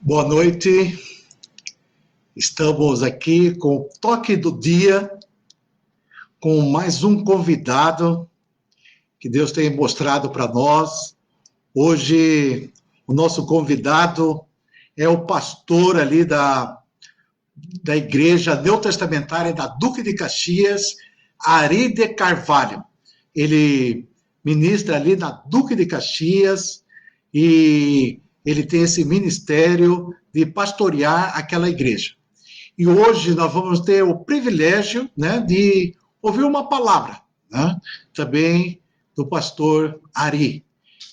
Boa noite, estamos aqui com o toque do dia, com mais um convidado que Deus tem mostrado para nós. Hoje, o nosso convidado é o pastor ali da Igreja Neotestamentária da Duque de Caxias, Ari de Carvalho. Ele ministra ali na Duque de Caxias e ele tem esse ministério de pastorear aquela igreja. E hoje nós vamos ter o privilégio, né, de ouvir uma palavra, né, também do pastor Ari.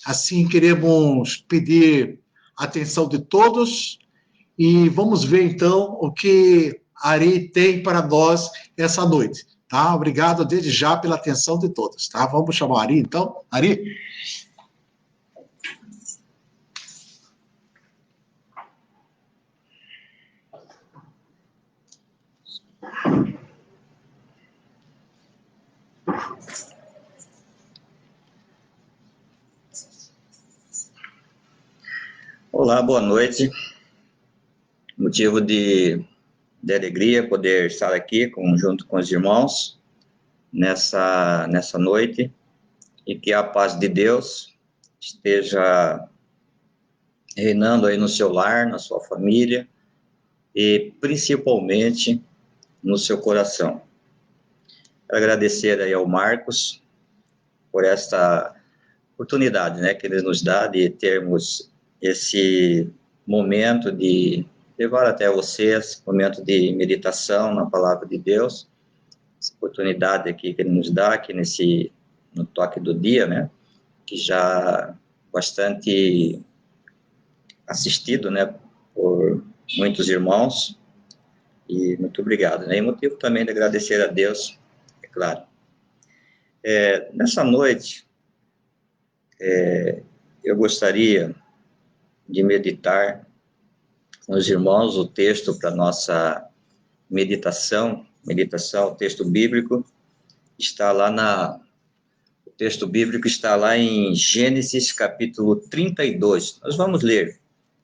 Assim, queremos pedir a atenção de todos e vamos ver, então, o que Ari tem para nós essa noite. Tá? Obrigado desde já pela atenção de todos. Tá? Vamos chamar o Ari, então. Ari? Olá, boa noite. Motivo de alegria poder estar aqui junto com os irmãos nessa noite e que a paz de Deus esteja reinando aí no seu lar, na sua família e principalmente no seu coração. Quero agradecer aí ao Marcos por esta oportunidade, né, que ele nos dá de termos esse momento de levar até vocês, momento de meditação na palavra de Deus, essa oportunidade aqui que ele nos dá aqui no toque do dia, né, que já bastante assistido, né, por muitos irmãos, e muito obrigado, né, e motivo também de agradecer a Deus, é claro. Nessa noite, eu gostaria de meditar com os irmãos o texto para nossa meditação, o texto bíblico está lá o texto bíblico está lá em Gênesis capítulo 32. Nós vamos ler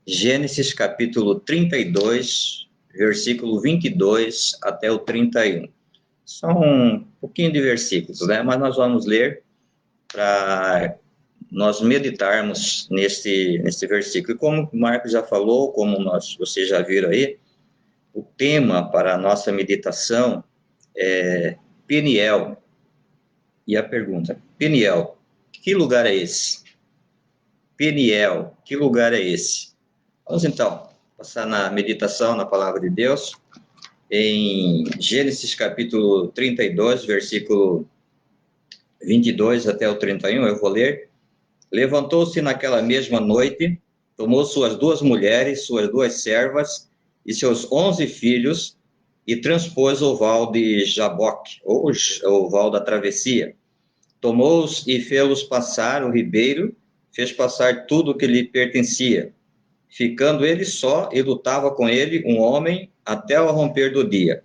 Gênesis capítulo 32, versículo 22 até o 31. São um pouquinho de versículos, né? Mas nós vamos ler para nós meditarmos neste versículo. E como o Marcos já falou, como vocês já viram aí, o tema para a nossa meditação é Peniel. E a pergunta, Peniel, que lugar é esse? Peniel, que lugar é esse? Vamos então passar na meditação na palavra de Deus, em Gênesis capítulo 32, versículo 22 até o 31, eu vou ler. Levantou-se naquela mesma noite, tomou suas 2 mulheres, suas 2 servas e seus 11 filhos e transpôs o val de Jaboque, ou o val da travessia. Tomou-os e fê-los passar o ribeiro, fez passar tudo o que lhe pertencia. Ficando ele só, e lutava com ele um homem até o romper do dia.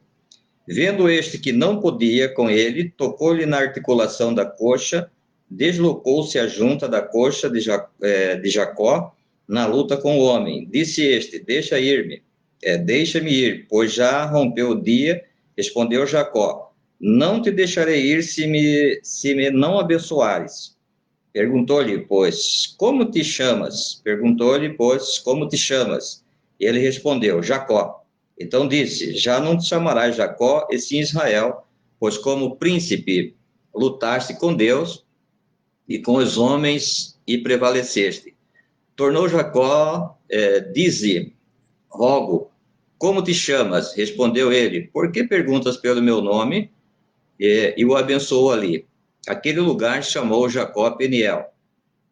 Vendo este que não podia com ele, tocou-lhe na articulação da coxa, deslocou-se a junta da coxa de Jacó na luta com o homem. Disse este, deixa-me ir, pois já rompeu o dia. Respondeu Jacó, não te deixarei ir se me não abençoares. Perguntou-lhe, pois, como te chamas? Ele respondeu, Jacó. Então disse, já não te chamarás Jacó, e sim Israel, pois como príncipe lutaste com Deus e com os homens e prevaleceste. Tornou Jacó, dize, rogo, como te chamas? Respondeu ele, por que perguntas pelo meu nome? E o abençoou ali. Aquele lugar chamou Jacó Peniel,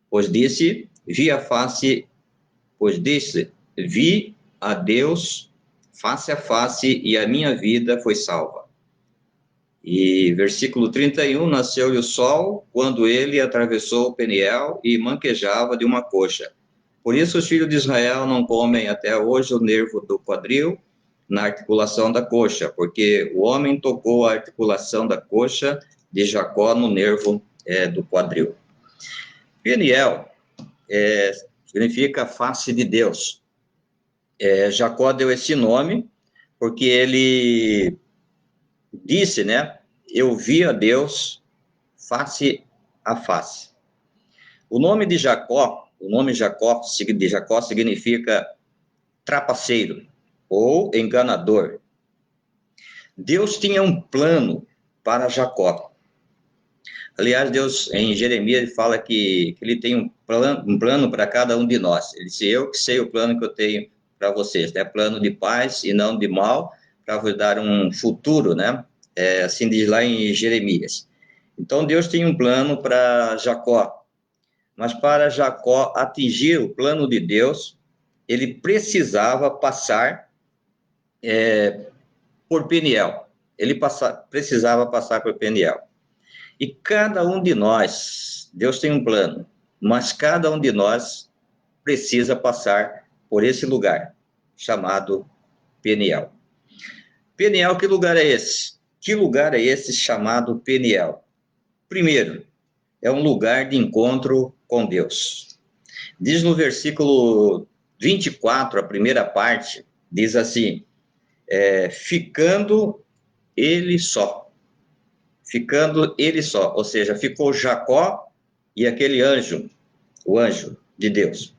pois disse, vi a Deus face a face, e a minha vida foi salva. E versículo 31, nasceu-lhe o sol, quando ele atravessou o Peniel e manquejava de uma coxa. Por isso os filhos de Israel não comem até hoje o nervo do quadril na articulação da coxa, porque o homem tocou a articulação da coxa de Jacó no nervo do quadril. Peniel significa face de Deus. Jacó deu esse nome porque ele disse, né? Eu vi a Deus face a face. O nome de Jacó significa trapaceiro ou enganador. Deus tinha um plano para Jacó. Aliás, Deus, em Jeremias, ele fala que ele tem um plano para cada um de nós. Ele disse, eu que sei o plano que eu tenho para vocês, né? Plano de paz e não de mal, para vos dar um futuro, né? Assim diz lá em Jeremias. Então, Deus tem um plano para Jacó. Mas para Jacó atingir o plano de Deus, ele precisava passar por Peniel. Precisava passar por Peniel. E cada um de nós, Deus tem um plano, mas cada um de nós precisa passar por esse lugar, chamado Peniel. Peniel, que lugar é esse? Que lugar é esse chamado Peniel? Primeiro, é um lugar de encontro com Deus. Diz no versículo 24, a primeira parte, diz assim, ficando ele só. Ficando ele só, ou seja, ficou Jacó e aquele anjo, o anjo de Deus.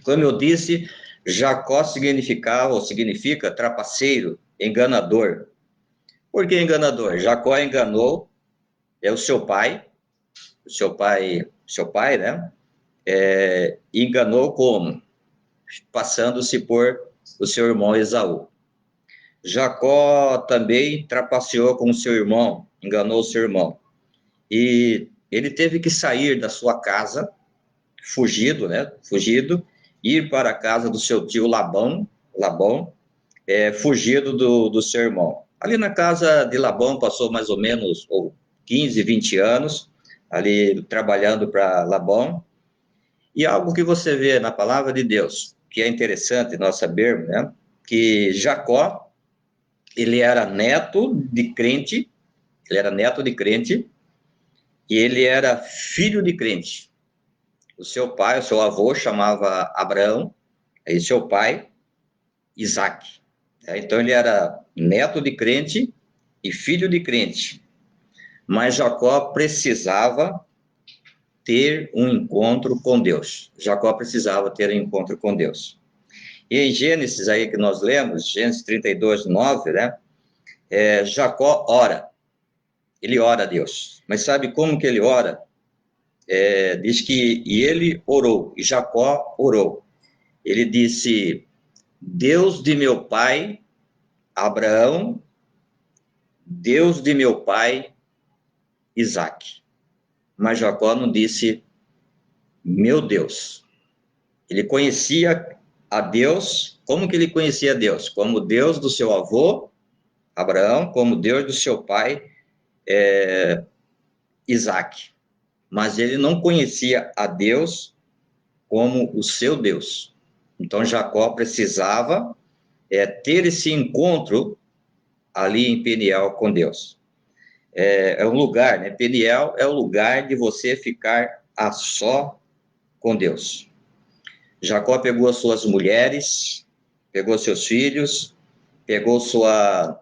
Como eu disse, Jacó significa trapaceiro, enganador. Por que enganador? Jacó enganou o seu pai, né? Enganou como? Passando-se por o seu irmão Esaú. Jacó também trapaceou com o seu irmão, enganou o seu irmão. E ele teve que sair da sua casa, fugido, ir para a casa do seu tio Labão, fugido do seu irmão. Ali na casa de Labão passou mais ou menos 15, 20 anos, ali trabalhando para Labão. E algo que você vê na palavra de Deus, que é interessante nós sabermos, né? Que Jacó, ele era neto de crente, e ele era filho de crente. O seu avô chamava Abraão, e seu pai, Isaac. Então ele era neto de crente e filho de crente. Mas Jacó precisava ter um encontro com Deus. E em Gênesis, aí que nós lemos, Gênesis 32, 9, né? Jacó ora. Ele ora a Deus. Mas sabe como que ele ora? Diz que ele orou, e Jacó orou. Ele disse, Deus de meu pai, Abraão, Deus de meu pai, Isaac. Mas Jacó não disse, meu Deus. Ele conhecia a Deus. Como que ele conhecia a Deus? Como Deus do seu avô, Abraão, como Deus do seu pai, Isaac. Mas ele não conhecia a Deus como o seu Deus. Então Jacó precisava ter esse encontro ali em Peniel com Deus. É um lugar, né? Peniel é o lugar de você ficar a só com Deus. Jacó pegou as suas mulheres, pegou seus filhos, pegou suas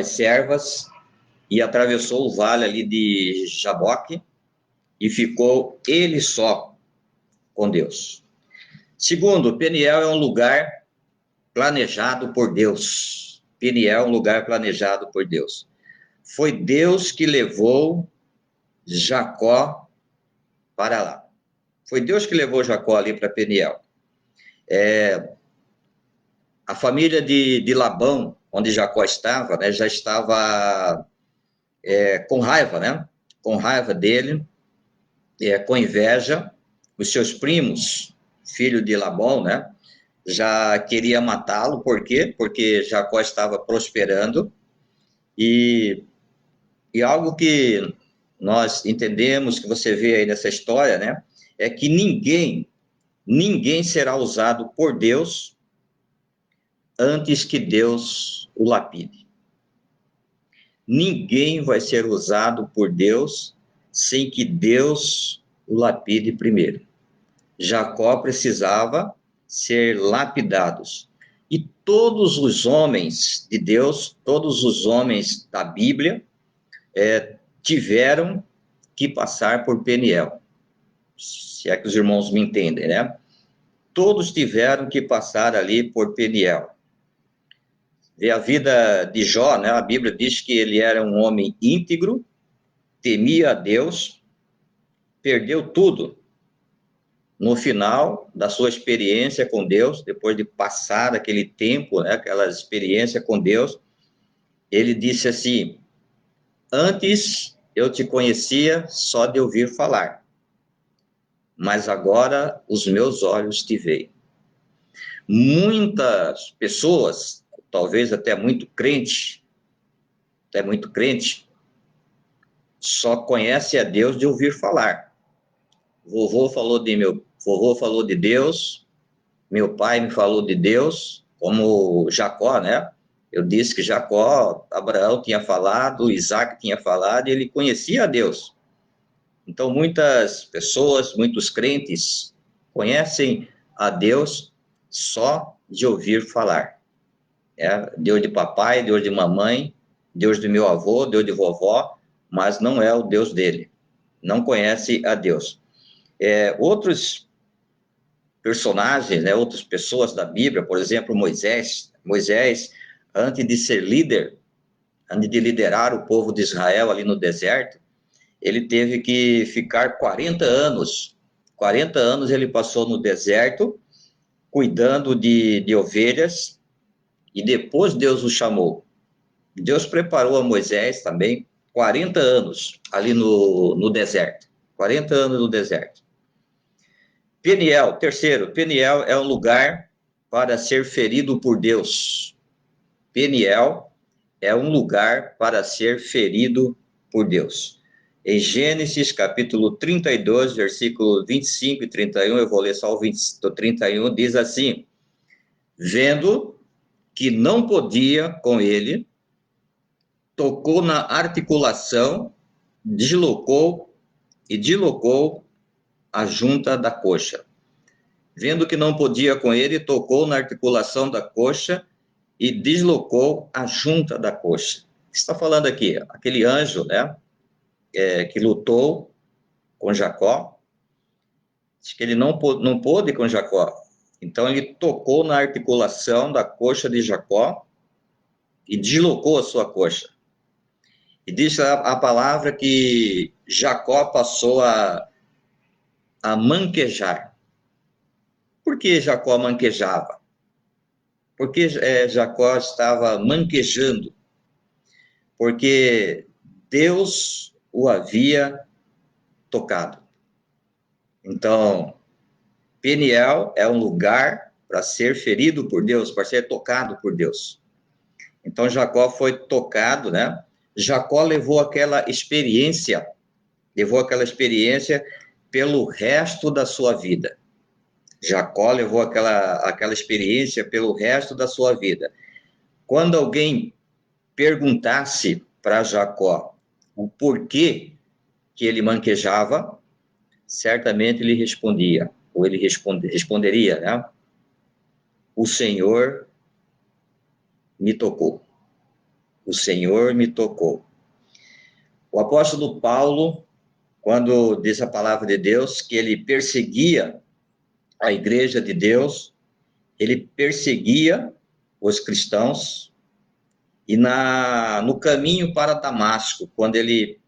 servas e atravessou o vale ali de Jaboque e ficou ele só com Deus. Segundo, Peniel é um lugar planejado por Deus. Peniel é um lugar planejado por Deus. Foi Deus que levou Jacó para lá. Foi Deus que levou Jacó ali para Peniel. A família de Labão, onde Jacó estava, né, já estava com raiva, né? Com raiva dele, com inveja. Os seus primos, filho de Labão, né, já queria matá-lo. Por quê? Porque Jacó estava prosperando. E algo que nós entendemos, que você vê aí nessa história, né, é que ninguém será usado por Deus antes que Deus o lapide. Ninguém vai ser usado por Deus sem que Deus o lapide primeiro. Jacó precisava ser lapidados. E todos os homens de Deus, todos os homens da Bíblia, tiveram que passar por Peniel. Se é que os irmãos me entendem, né? Todos tiveram que passar ali por Peniel. E a vida de Jó, né? A Bíblia diz que ele era um homem íntegro, temia a Deus, perdeu tudo. No final da sua experiência com Deus, depois de passar aquele tempo, né, aquela experiência com Deus, ele disse assim: antes eu te conhecia só de ouvir falar, mas agora os meus olhos te veem. Muitas pessoas, talvez até muito crente, só conhece a Deus de ouvir falar. Vovô falou de Deus, meu pai me falou de Deus, como Jacó, né? Eu disse que Jacó, Abraão tinha falado, Isaac tinha falado, e ele conhecia a Deus. Então, muitas pessoas, muitos crentes, conhecem a Deus só de ouvir falar. Deus de papai, Deus de mamãe, Deus de meu avô, Deus de vovó, mas não é o Deus dele. Não conhece a Deus. Outros personagens, né, outras pessoas da Bíblia, por exemplo, Moisés, antes de ser líder, antes de liderar o povo de Israel ali no deserto, ele teve que ficar 40 anos. 40 anos ele passou no deserto, cuidando de ovelhas, e depois Deus o chamou. Deus preparou a Moisés também 40 anos ali no deserto. 40 anos no deserto. Peniel, terceiro, Peniel é um lugar para ser ferido por Deus. Peniel é um lugar para ser ferido por Deus. Em Gênesis, capítulo 32, versículo 25 e 31, eu vou ler só o 31, diz assim: vendo que não podia com ele, tocou na articulação, deslocou a junta da coxa. Vendo que não podia com ele, tocou na articulação da coxa e deslocou a junta da coxa. O que está falando aqui? Aquele anjo, né, que lutou com Jacó, diz que ele não pôde com Jacó. Então, ele tocou na articulação da coxa de Jacó e deslocou a sua coxa. E diz a palavra que Jacó passou a manquejar. Por que Jacó manquejava? Porque Jacó estava manquejando. Porque Deus o havia tocado. Então, Peniel é um lugar para ser ferido por Deus, para ser tocado por Deus. Então, Jacó foi tocado, né? Jacó levou aquela experiência pelo resto da sua vida. Jacó levou aquela experiência pelo resto da sua vida. Quando alguém perguntasse para Jacó o porquê que ele manquejava, certamente ele respondia, ou ele responderia, né? O Senhor me tocou. O Senhor me tocou. O apóstolo Paulo, quando diz a palavra de Deus que ele perseguia a igreja de Deus, ele perseguia os cristãos, e no caminho para Damasco, quando ele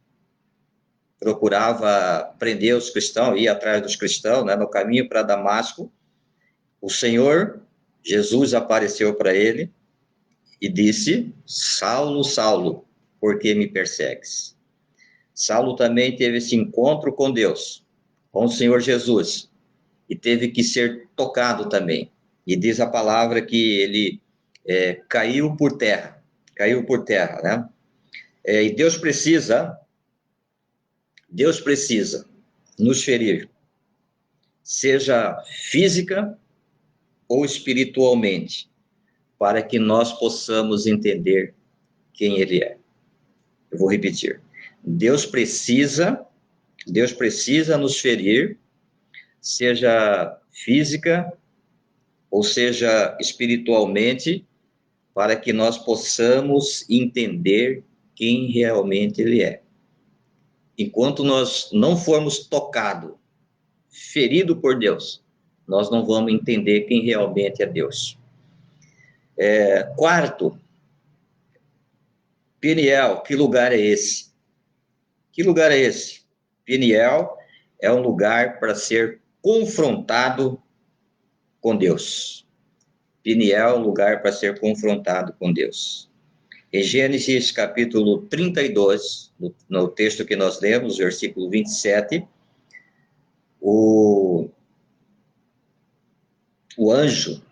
procurava prender os cristãos, ir atrás dos cristãos, né, no caminho para Damasco, o Senhor, Jesus, apareceu para ele e disse: Saulo, Saulo, por que me persegues? Saulo também teve esse encontro com Deus, com o Senhor Jesus, e teve que ser tocado também. E diz a palavra que ele caiu por terra, né? E Deus precisa nos ferir, seja física ou espiritualmente, para que nós possamos entender quem Ele é. Eu vou repetir. Deus precisa nos ferir, seja física ou seja, espiritualmente, para que nós possamos entender quem realmente Ele é. Enquanto nós não formos tocados, feridos por Deus, nós não vamos entender quem realmente é Deus. Quarto, Peniel, que lugar é esse? Que lugar é esse? Peniel é um lugar para ser confrontado com Deus. Peniel é um lugar para ser confrontado com Deus. Em Gênesis capítulo 32, no texto que nós lemos, versículo 27, o anjo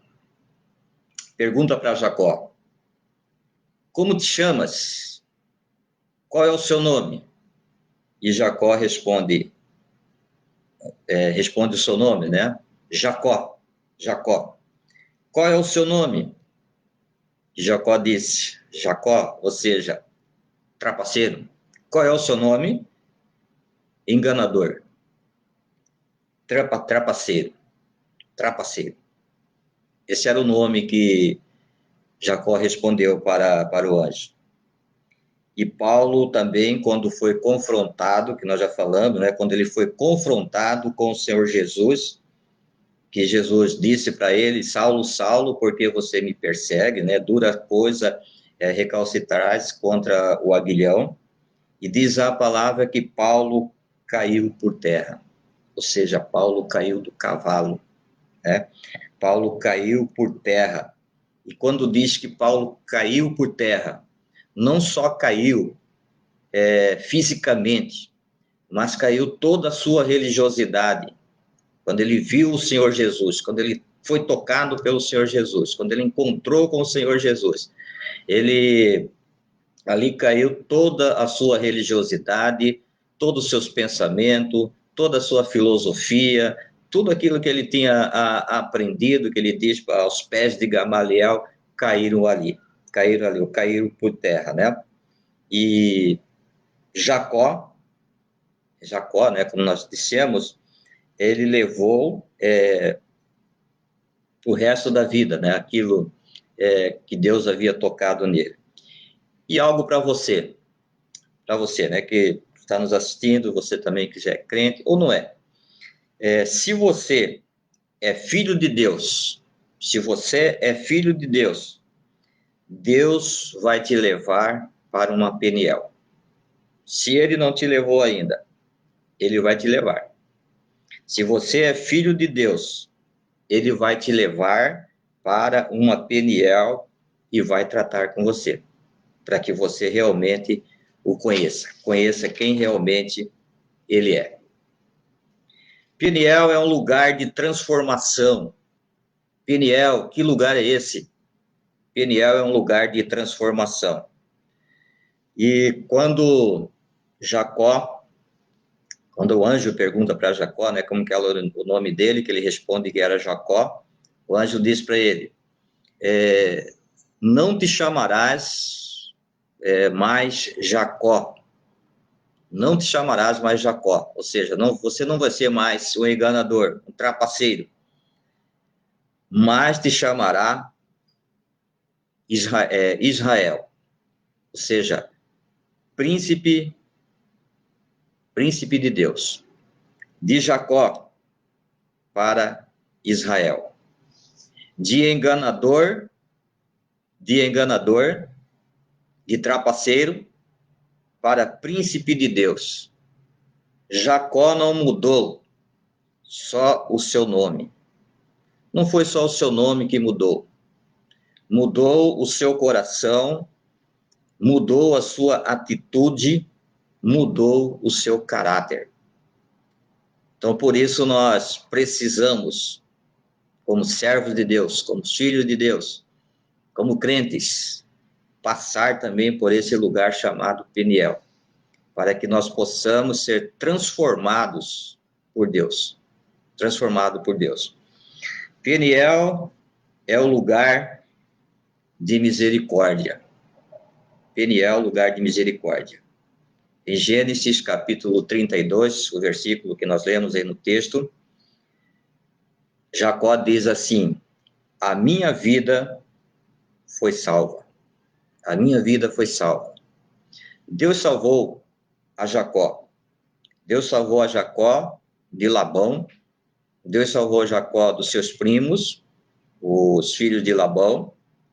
pergunta para Jacó: como te chamas? Qual é o seu nome? E Jacó responde o seu nome, né? Jacó. Jacó. Qual é o seu nome? E Jacó disse: Jacó, ou seja, trapaceiro. Qual é o seu nome? Enganador. Trapaceiro. Trapaceiro. Esse era o nome que Jacó respondeu para o anjo. E Paulo também, quando foi confrontado, que nós já falamos, né? Quando ele foi confrontado com o Senhor Jesus, que Jesus disse para ele: Saulo, Saulo, por que você me persegue, né? Dura coisa recalcitrais contra o aguilhão. E diz a palavra que Paulo caiu por terra, ou seja, Paulo caiu do cavalo, né? Paulo caiu por terra. E quando diz que Paulo caiu por terra, não só caiu fisicamente, mas caiu toda a sua religiosidade. Quando ele viu o Senhor Jesus, quando ele foi tocado pelo Senhor Jesus, quando ele encontrou com o Senhor Jesus, ali caiu toda a sua religiosidade, todos os seus pensamentos, toda a sua filosofia, tudo aquilo que ele tinha aprendido, que ele diz aos pés de Gamaliel, caíram ali, caíram por terra, né? E Jacó, né, como nós dissemos, ele levou o resto da vida, né, aquilo que Deus havia tocado nele. E algo para você, né, que está nos assistindo, você também que já é crente, ou não é? Se você é filho de Deus, Deus vai te levar para uma Peniel. Se ele não te levou ainda, ele vai te levar. Se você é filho de Deus, ele vai te levar para uma Peniel e vai tratar com você, para que você realmente o conheça quem realmente ele é. Peniel é um lugar de transformação. Peniel, que lugar é esse? Peniel é um lugar de transformação. E quando o anjo pergunta para Jacó, né, como que era o nome dele, que ele responde que era Jacó, o anjo diz para ele: não te chamarás mais Jacó, não te chamarás mais Jacó, ou seja, você não vai ser mais um enganador, um trapaceiro, mas te chamará Israel, ou seja, príncipe de Deus, de Jacó para Israel, de enganador, de trapaceiro para príncipe de Deus. Jacó não mudou só o seu nome. Não foi só o seu nome que mudou. Mudou o seu coração, mudou a sua atitude, mudou o seu caráter. Então, por isso, nós precisamos, como servos de Deus, como filhos de Deus, como crentes, passar também por esse lugar chamado Peniel, para que nós possamos ser transformados por Deus. Transformado por Deus. Peniel é o lugar de misericórdia. Peniel, lugar de misericórdia. Em Gênesis capítulo 32, o versículo que nós lemos aí no texto, Jacó diz assim: a minha vida foi salva. A minha vida foi salva. Deus salvou a Jacó. Deus salvou a Jacó de Labão. Deus salvou Jacó dos seus primos, os filhos de Labão,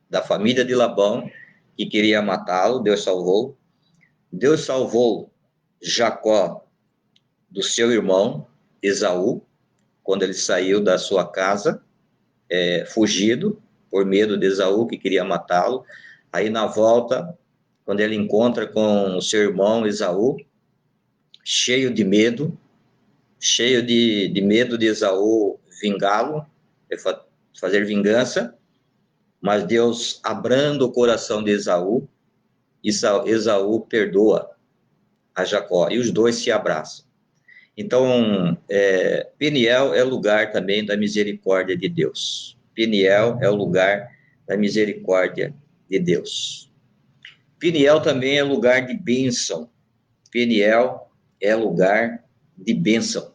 da família de Labão, que queria matá-lo. Deus salvou. Deus salvou Jacó do seu irmão Esaú, quando ele saiu da sua casa, fugido, por medo de Esaú, que queria matá-lo. Aí, na volta, quando ele encontra com o seu irmão Esaú, cheio de medo de Esaú vingá-lo, fazer vingança, mas Deus abranda o coração de Esaú, Esaú perdoa a Jacó, e os dois se abraçam. Então, Peniel é lugar também da misericórdia de Deus. Peniel é o lugar da misericórdia de Deus. Peniel também é lugar de bênção. Peniel é lugar de bênção.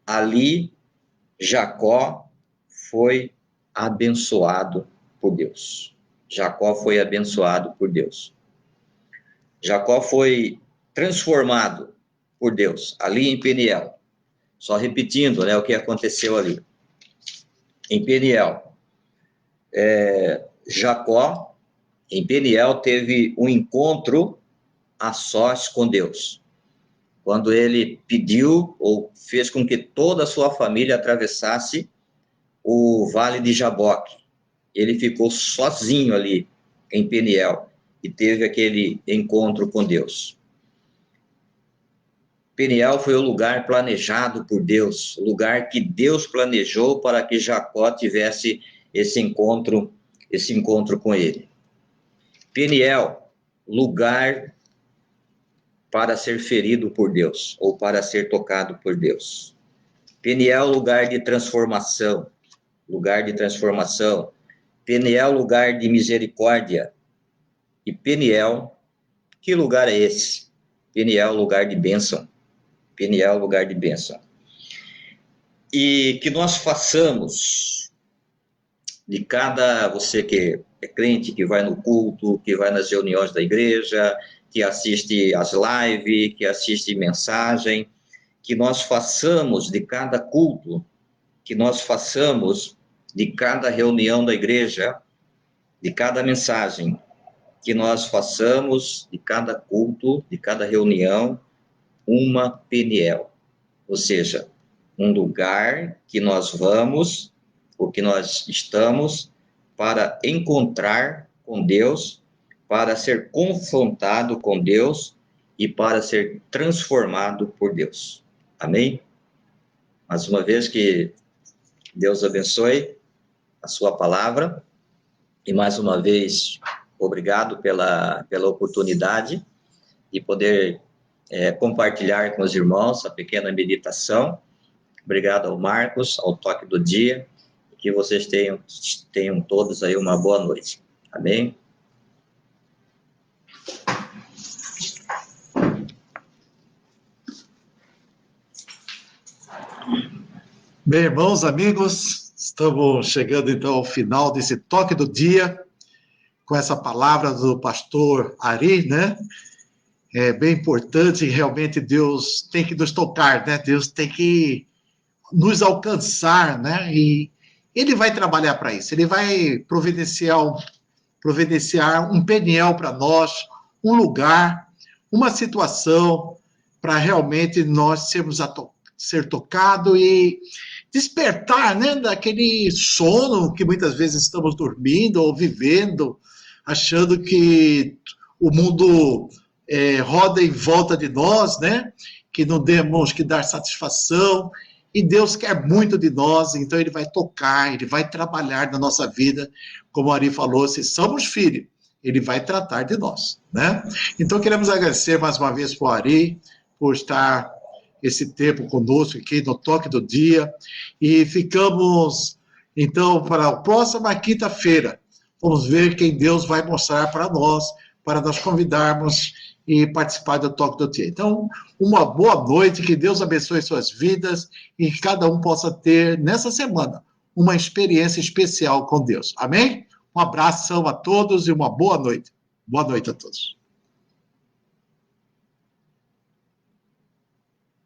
Ali, Jacó foi abençoado por Deus. Jacó foi abençoado por Deus. Jacó foi transformado por Deus, ali em Peniel. Só repetindo, o que aconteceu ali. Em Peniel, Jacó, em Peniel, teve um encontro a sós com Deus. Quando ele pediu, ou fez com que toda a sua família atravessasse o Vale de Jaboque. Ele ficou sozinho ali, em Peniel, e teve aquele encontro com Deus. Peniel foi o lugar planejado por Deus, o lugar que Deus planejou para que Jacó tivesse esse encontro com ele. Peniel, lugar para ser ferido por Deus, ou para ser tocado por Deus. Peniel, lugar de transformação, Peniel, lugar de misericórdia. E Peniel, que lugar é esse? Peniel, lugar de bênção. Peniel, lugar de bênção. E que nós façamos de cada, você que é crente, que vai no culto, que vai nas reuniões da igreja, que assiste às lives, que assiste mensagem, que nós façamos de cada culto, que nós façamos de cada reunião da igreja, de cada mensagem, que nós façamos de cada culto, de cada reunião, uma Peniel, ou seja, um lugar que nós vamos, ou que nós estamos, para encontrar com Deus, para ser confrontado com Deus e para ser transformado por Deus. Amém? Mais uma vez, que Deus abençoe a sua palavra, e mais uma vez, obrigado pela oportunidade de poder compartilhar com os irmãos a pequena meditação. Obrigado ao Marcos, ao Toque do Dia, que vocês tenham todos aí uma boa noite. Amém? Bem, irmãos, amigos, estamos chegando então ao final desse Toque do Dia, com essa palavra do pastor Ari, né? É bem importante, realmente Deus tem que nos tocar, né? Deus tem que nos alcançar, né? E Ele vai trabalhar para isso, Ele vai providenciar um Peniel para nós, um lugar, uma situação, para realmente nós ser tocado e despertar, né, daquele sono que muitas vezes estamos dormindo ou vivendo, achando que o mundo roda em volta de nós, né, que não temos que dar satisfação, e Deus quer muito de nós, então Ele vai tocar, Ele vai trabalhar na nossa vida, como a Ari falou, se somos filhos, Ele vai tratar de nós, né? Então queremos agradecer mais uma vez para o Ari, por estar esse tempo conosco aqui no Toque do Dia, e ficamos, então, para a próxima quinta-feira. Vamos ver quem Deus vai mostrar para nós convidarmos e participar do Toque do Dia. Então, uma boa noite, que Deus abençoe suas vidas, e que cada um possa ter, nessa semana, uma experiência especial com Deus. Amém? Um abração a todos e uma boa noite. Boa noite a todos.